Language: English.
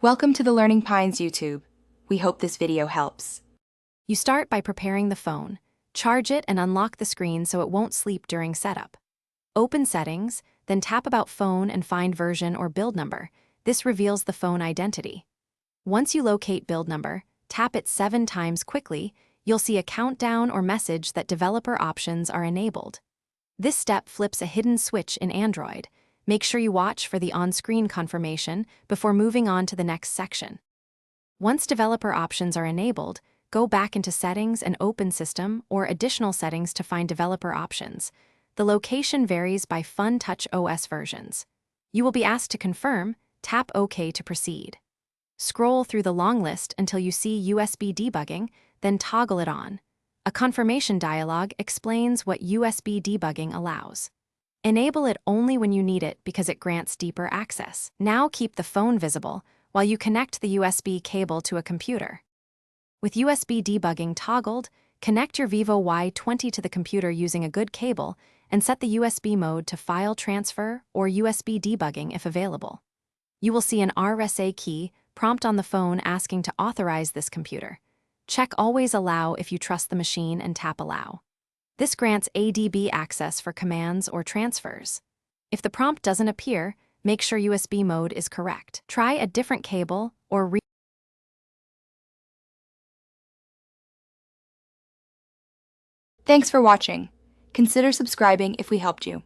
Welcome to the Learning Pines YouTube. We hope this video helps. You start by preparing the phone. Charge it and unlock the screen so it won't sleep during setup. Open Settings, then tap About Phone and find version or build number. This reveals the phone identity. Once you locate build number, tap it 7 times quickly. You'll see a countdown or message that developer options are enabled. This step flips a hidden switch in Android. Make sure you watch for the on-screen confirmation before moving on to the next section. Once developer options are enabled, go back into Settings and open System or Additional Settings to find developer options. The location varies by FunTouch OS versions. You will be asked to confirm, tap OK to proceed. Scroll through the long list until you see USB debugging, then toggle it on. A confirmation dialog explains what USB debugging allows. Enable it only when you need it because it grants deeper access. Now keep the phone visible while you connect the USB cable to a computer. With USB debugging toggled, connect your Vivo Y20 to the computer using a good cable and set the USB mode to file transfer or USB debugging if available. You will see an RSA key prompt on the phone asking to authorize this computer. Check Always Allow if you trust the machine and tap Allow. This grants ADB access for commands or transfers. If the prompt doesn't appear, make sure USB mode is correct. Try a different cable or Thanks for watching. Consider subscribing if we helped you.